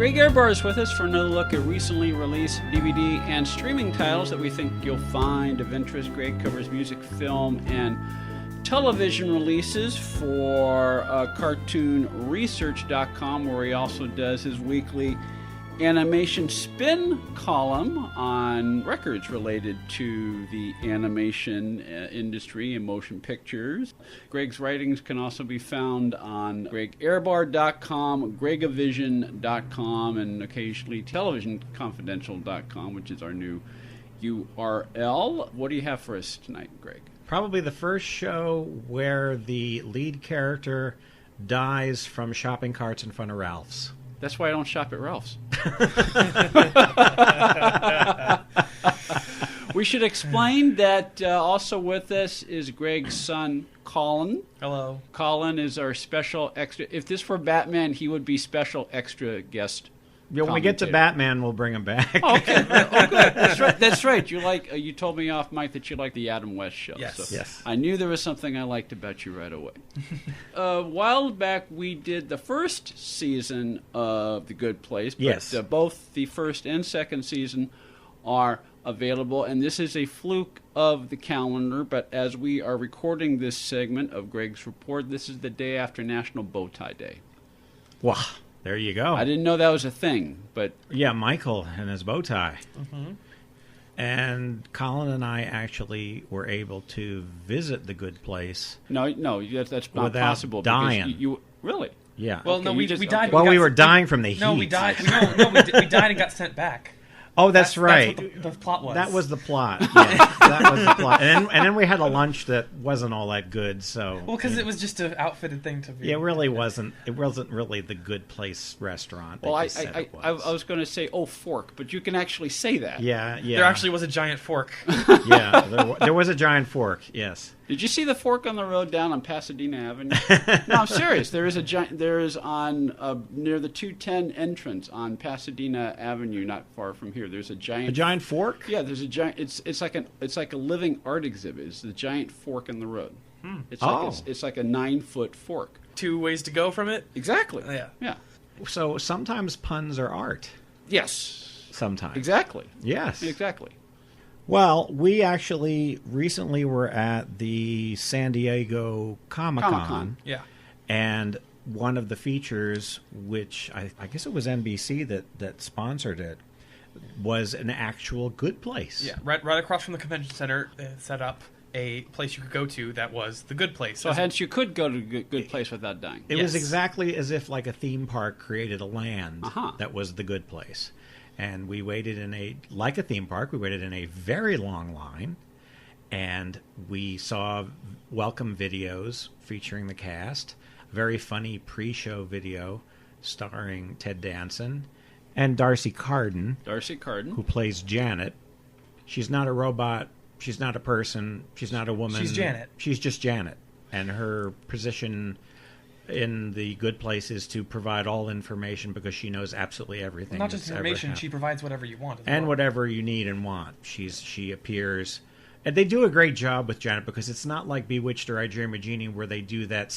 Greg Ehrbar is with us for another look at recently released DVD and streaming titles that we think you'll find of interest. Greg covers music, film, and television releases for CartoonResearch.com, where he also does his weekly animation spin column on records related to the animation industry and motion pictures. Greg's writings can also be found on GregEhrbar.com, Gregavision.com, and occasionally TelevisionConfidential.com, which is our new URL. What do you have for us tonight, Greg? Probably the first show where the lead character dies from shopping carts in front of Ralph's. That's why I don't shop at Ralph's. We should explain that also with us is Greg's son, Colin. Hello. Colin is our special extra. If this were Batman, he would be special extra guest. Yeah, when we get to Batman, we'll bring him back. Oh, okay. Oh, good. That's right. That's right. You like? You told me off mic that you like the Adam West show. Yes. So Yes. I knew there was something I liked about you right away. A while back, we did the first season of The Good Place. But, Yes. both the first and second season are available, and this is a fluke of the calendar. But as we are recording this segment of Greg's report, this is the day after National Bow Tie Day. Wow. There you go. I didn't know that was a thing, but Yeah, Michael and his bow tie. Mm-hmm. And Colin and I actually were able to visit the Good Place. no, that's not Without possible. dying. Because you really? Yeah. Well, Okay, no, you we just- died. okay. Well, we got- were dying from the heat. No, we died. We died and got sent back. Oh, that's right. That's what the plot was. That was the plot. Yeah, that was the plot. And then we had a lunch that wasn't all that good. So Well, because it was just an outfitted thing to be. Yeah, it really wasn't. It wasn't really the Good Place restaurant. They Well, I just said it was going to say, fork, but you can actually say that. Yeah. There actually was a giant fork. Yeah, there was a giant fork. Yes. Did you see the fork on the road down on Pasadena Avenue? No, I'm serious. There is a giant. There is on near the 210 entrance on Pasadena Avenue, not far from here. There's a giant. A giant fork. Yeah, there's a giant. It's like a living art exhibit. It's the giant fork in the road. It's Oh. like it's like a 9-foot fork. 2 ways to go from it. Exactly. Yeah. Yeah. So sometimes puns are art. Yes. Sometimes. Exactly. Yes. Exactly. Well, we actually recently were at the San Diego Comic-Con. Comic-Con. Yeah. And one of the features, which I guess it was NBC that sponsored it, was an actual Good Place. Yeah. Right across from the convention center, they had set up a place you could go to that was the Good Place. So hence you could go to a good place without dying. It was Yes. exactly as if like a theme park created a land Uh-huh. that was the Good Place. And we waited like a theme park, we waited in a very long line, and we saw welcome videos featuring the cast, a very funny pre-show video starring Ted Danson and Darcy Carden, Darcy Carden. who plays Janet. She's not a robot, she's not a person, she's not a woman. She's Janet. She's just Janet. And her position in the Good Place is to provide all information because she knows absolutely everything. Not just that's ever information, happened. she provides whatever you want. And whatever you need and want. She appears, and they do a great job with Janet because it's not like Bewitched or I Dream of Jeannie where they do that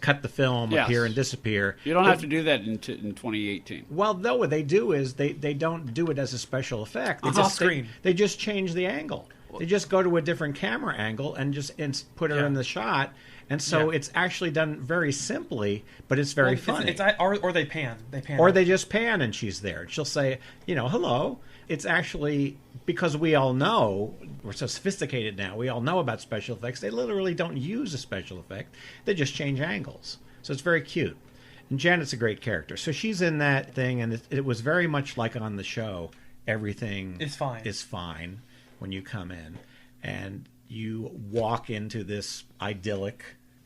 cut the film, Yes. appear and disappear. You don't have to do that in 2018. Well, no, what they do is they don't do it as a special effect. They It's just- off-screen. They just change the angle. They just go to a different camera angle and just put her Yeah. in the shot. And so Yeah. it's actually done very simply, but it's very funny. Or they pan. They pan. Or they just pan and she's there. She'll say, hello. It's actually, because we all know, we're so sophisticated now, we all know about special effects. They literally don't use a special effect. They just change angles. So it's very cute. And Janet's a great character. So she's in that thing, and it was very much like on the show. Everything Is fine when you come in. And you walk into this idyllic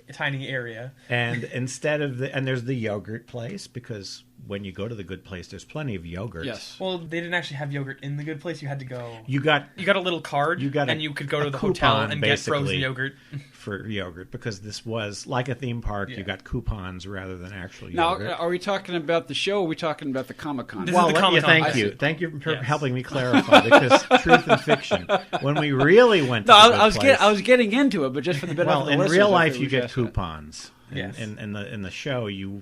a tiny area. and instead of and there's the yogurt place, because when you go to the Good Place, there's plenty of yogurt. Yes. Well, they didn't actually have yogurt in the Good Place. You had to go. You got a little card. and you could go to the coupon, hotel and get frozen basically, yogurt. for yogurt, because this was like a theme park. Yeah. You got coupons rather than actual Now, yogurt. are we talking about the show or are we talking about the Comic-Con? This Well, is the let you, Comic-Con. thank I you. see. Thank you for Yes. helping me clarify, because truth and fiction. When we really went to No, the Good I was Place, I was getting into it, but just for the benefit well, of the in listeners, real I life think you we should get ask that. coupons. Yes. In the show, you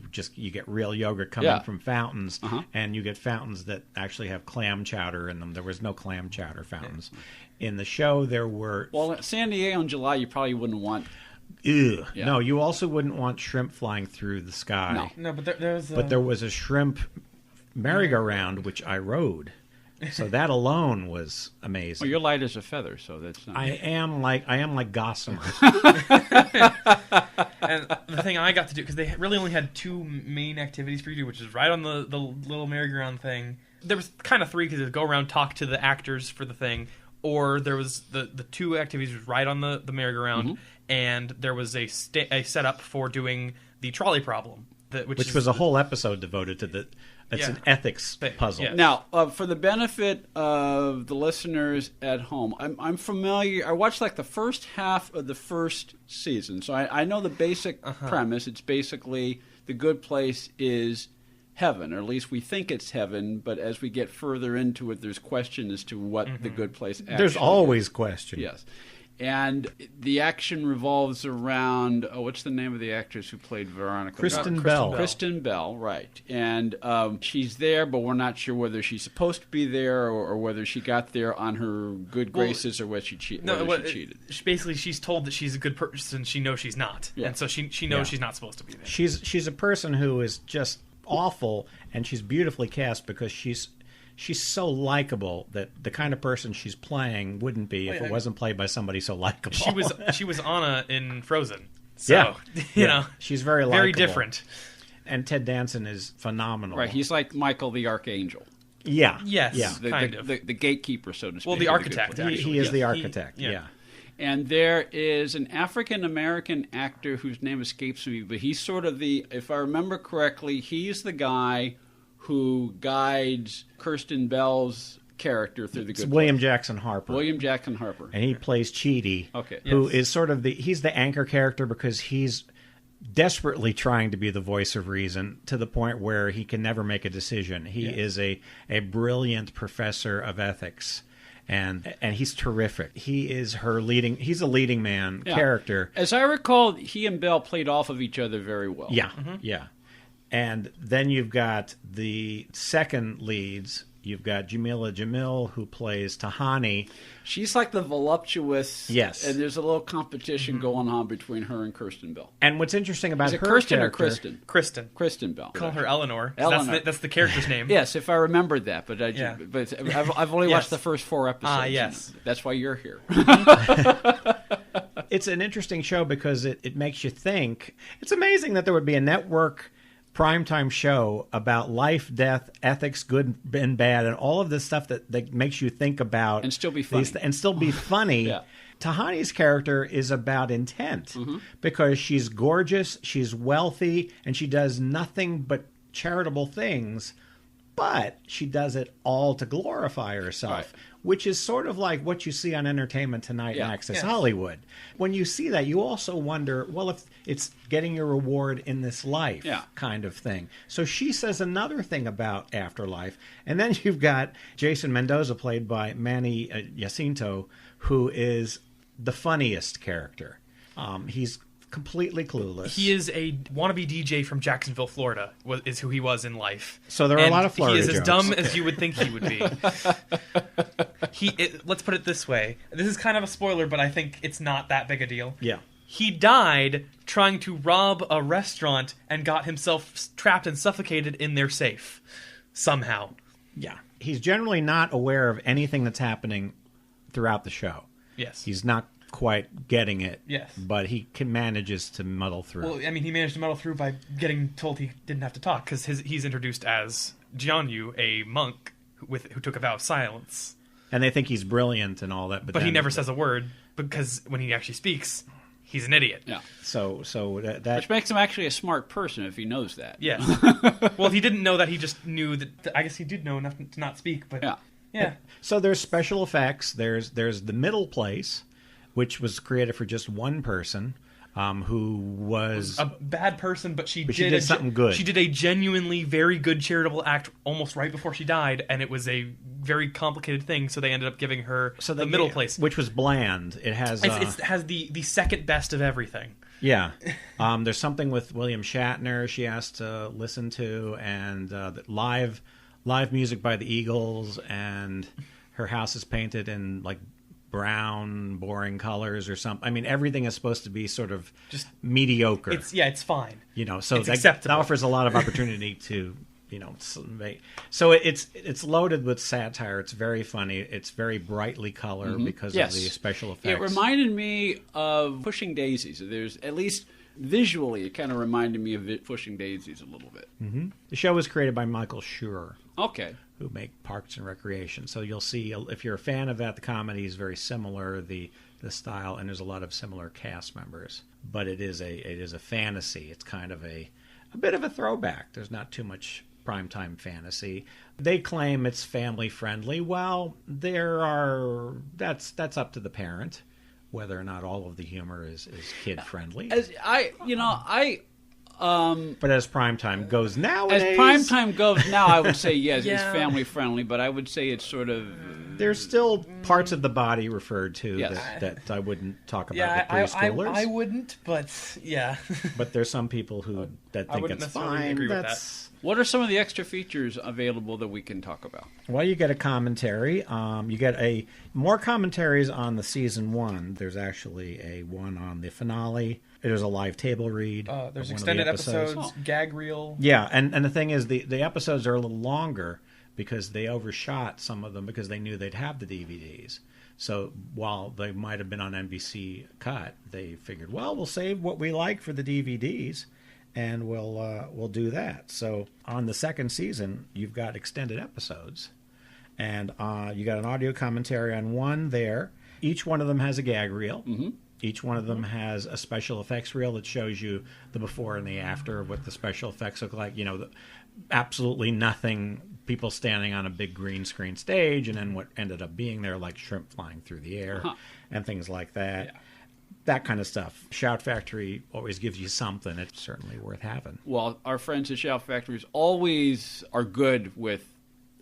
get real yogurt coming from fountains, and you get fountains that actually have clam chowder in them. There was no clam chowder fountains. In the show, there were. Well, at San Diego in July, you probably wouldn't want. Ew. Yeah. No, you also wouldn't want shrimp flying through the sky. No, but there's. But there was a shrimp merry-go-round which I rode. So that alone was amazing. Well, you're light as a feather, so that's not. I am like Gossamer. And the thing I got to do, because they really only had two main activities for you to do, which is ride on the little merry-go-round thing. There was kind of three, because it was go around, talk to the actors for the thing, or there was the two activities, was ride on the merry-go-round, and there was a setup for doing the trolley problem. Which was a whole episode devoted to the. It's an ethics puzzle. Yeah. Now, for the benefit of the listeners at home, I'm familiar. I watched like the first half of the first season, so I know the basic premise. It's basically the good place is heaven, or at least we think it's heaven. But as we get further into it, there's question as to what the good place actually There's always is. question. Yes. And the action revolves around, what's the name of the actress who played Veronica? Kristen Bell. Kristen Bell, right. And she's there, but we're not sure whether she's supposed to be there or whether she got there on her good graces or whether she cheated. Basically, she's told that she's a good person. She knows she's not. Yeah. And so she knows she's not supposed to be there. She's a person who is just awful, and she's beautifully cast because she's so likable that the kind of person she's playing wouldn't be if it wasn't played by somebody so likable. She was Anna in Frozen. So, you know, she's very likable. Very different. And Ted Danson is phenomenal. Right, he's like Michael the Archangel. Yeah. Yes. Yeah. Kind of. The gatekeeper, so to speak. Well, the architect. He is the architect, yeah. And there is an African-American actor whose name escapes me, but he's sort of if I remember correctly, he's the guy who guides Kirsten Bell's character through the good William place. Jackson Harper. William Jackson Harper. And he plays Chidi, okay. who is sort of he's the anchor character because he's desperately trying to be the voice of reason to the point where he can never make a decision. He is a brilliant professor of ethics. And he's terrific. He's a leading man character. As I recall, he and Bell played off of each other very well. Yeah, yeah. And then you've got the second leads. You've got Jamila Jamil, who plays Tahani. She's like the voluptuous. Yes. And there's a little competition going on between her and Kirsten Bell. And what's interesting about her Kirsten character, or Kristen? Kristen. Kristen Bell. Call her Eleanor. Eleanor. That's the character's name. Yes, if I remembered that. But I've only watched the first 4 episodes. Ah, yes. That's why you're here. It's an interesting show because it makes you think. It's amazing that there would be a network primetime show about life, death, ethics, good and bad, and all of this stuff that makes you think about and still be funny. Yeah. Tahani's character is about intent because she's gorgeous, she's wealthy, and she does nothing but charitable things, but she does it all to glorify herself, which is sort of like what you see on Entertainment Tonight and Access Hollywood. When you see that, you also wonder, well, if it's getting your reward in this life kind of thing. So she says another thing about afterlife. And then you've got Jason Mendoza, played by Manny Jacinto, who is the funniest character. He's completely clueless. He is a wannabe DJ from Jacksonville, Florida, is who he was in life. So there are a lot of Florida jokes. He is jokes. as dumb as you would think he would be. Let's put it this way. This is kind of a spoiler, but I think it's not that big a deal. Yeah. He died trying to rob a restaurant and got himself trapped and suffocated in their safe. Somehow. Yeah. He's generally not aware of anything that's happening throughout the show. Yes. He's not quite getting it. Yes. But he manages to muddle through. Well, I mean, he managed to muddle through by getting told he didn't have to talk, because he's introduced as Jianyu, a monk who took a vow of silence. And they think he's brilliant and all that. But he never says a word, because when he actually speaks, he's an idiot. Yeah. So that which makes him actually a smart person if he knows that. Yes. Well, he didn't know that. He just knew that. I guess he did know enough to not speak. But yeah. So there's special effects. There's the middle place, which was created for just one person. who was a bad person, but she did something good. She did a genuinely very good charitable act almost right before she died, and it was a very complicated thing. So they ended up giving her the middle place, which was bland. It has it has the second best of everything. Yeah, there's something with William Shatner she has to listen to, and live music by the Eagles, and her house is painted in like brown, boring colors or something. I mean, everything is supposed to be sort of just mediocre. It's fine. So it's acceptable. That offers a lot of opportunity to, so it's loaded with satire. It's very funny. It's very brightly colored because of the special effects. It reminded me of Pushing Daisies. There's at least visually, it kind of reminded me of Pushing Daisies a little bit. Mm-hmm. The show was created by Michael Schur. Okay. Who make Parks and Recreation. So you'll see, if you're a fan of that, the comedy is very similar, the style, and there's a lot of similar cast members. But it is a fantasy. It's kind of a bit of a throwback. There's not too much primetime fantasy. They claim it's family friendly. Well, that's up to the parent whether or not all of the humor is kid friendly. But as primetime goes nowadays... As primetime goes now, I would say, yes, it's family-friendly, but I would say it's sort of... There's still parts of the body referred to that I wouldn't talk about with preschoolers. I wouldn't, but yeah. But there's some people that think it's fine. Agree with that. What are some of the extra features available that we can talk about? Well, you get a commentary. You get more commentaries on the season 1. There's actually a one on the finale. There's a live table read. There's extended episodes, gag reel. Yeah, and the thing is, the episodes are a little longer because they overshot some of them because they knew they'd have the DVDs. So while they might have been on NBC cut, they figured, well, we'll save what we like for the DVDs, and we'll do that. So on the second season, you've got extended episodes, and you got an audio commentary on one there. Each one of them has a gag reel. Mm-hmm. Each one of them has a special effects reel that shows you the before and the after of what the special effects look like. Absolutely nothing, people standing on a big green screen stage, and then what ended up being there, like shrimp flying through the air and things like that. Yeah. That kind of stuff. Shout Factory always gives you something. It's certainly worth having. Well, our friends at Shout Factories always are good with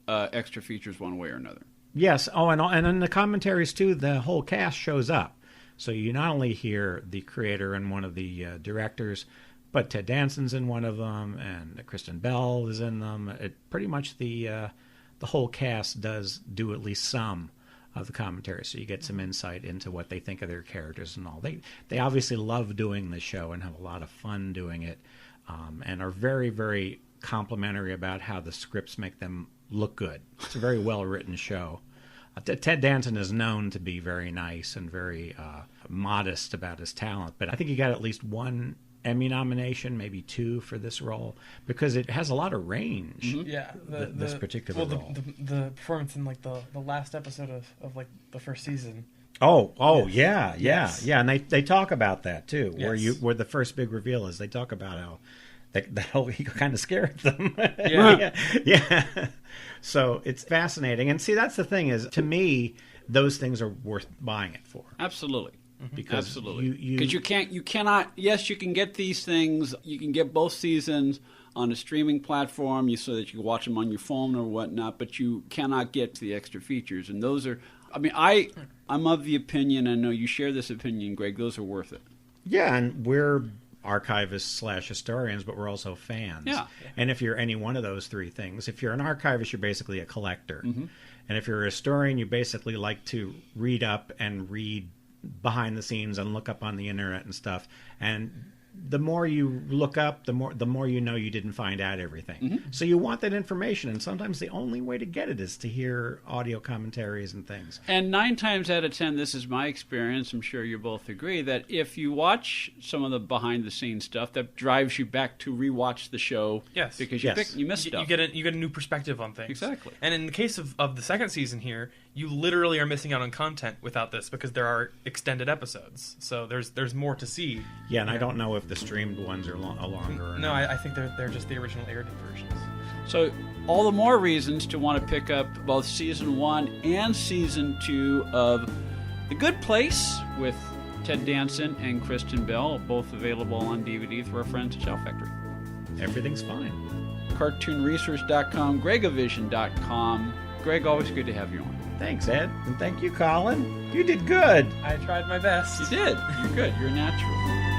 extra features one way or another. Yes. Oh, and in the commentaries, too, the whole cast shows up. So you not only hear the creator and one of the directors, but Ted Danson's in one of them, and Kristen Bell is in them. Pretty much the whole cast does do at least some of the commentary, so you get some insight into what they think of their characters and all. They obviously love doing the show and have a lot of fun doing it, and are very, very complimentary about how the scripts make them look good. It's a very well-written show. Ted Danson is known to be very nice and very modest about his talent, but I think he got at least one Emmy nomination, maybe 2 for this role, because it has a lot of range. Mm-hmm. Yeah, this particular role. The performance in like the last episode of like the first season. Oh, yes. Yeah, and they talk about that too, yes. where the first big reveal is. They talk about how he kind of scared them. Yeah. So it's fascinating, and see, that's the thing is, to me, those things are worth buying it for. Absolutely. Because absolutely, because you cannot. Yes, you can get these things. You can get both seasons on a streaming platform, so that you can watch them on your phone or whatnot. But you cannot get the extra features, and those are. I mean, I'm of the opinion. I know you share this opinion, Greg. Those are worth it. Yeah, and we're archivists / historians, but we're also fans. Yeah. And if you're any one of those three things, if you're an archivist, you're basically a collector, and if you're a historian, you basically like to read up and read behind the scenes and look up on the internet and stuff, and the more you look up, the more you know you didn't find out everything. So you want that information, and sometimes the only way to get it is to hear audio commentaries and things. And 9 times out of 10, this is my experience, I'm sure you both agree, that if you watch some of the behind-the-scenes stuff, that drives you back to rewatch the show. Yes. Because you missed stuff. You get a new perspective on things. Exactly. And in the case of the second season here, you literally are missing out on content without this, because there are extended episodes. So there's more to see. Yeah, and I don't know if the streamed ones are longer. No, I think they're just the original aired versions. So all the more reasons to want to pick up both Season 1 and Season 2 of The Good Place with Ted Danson and Kristen Bell, both available on DVD through our friends at Shout Factory. Everything's fine. CartoonResearch.com, GregAvision.com. Greg, always good to have you on. Thanks, Ed. And thank you, Colin. You did good. I tried my best. You did. You're good. You're a natural.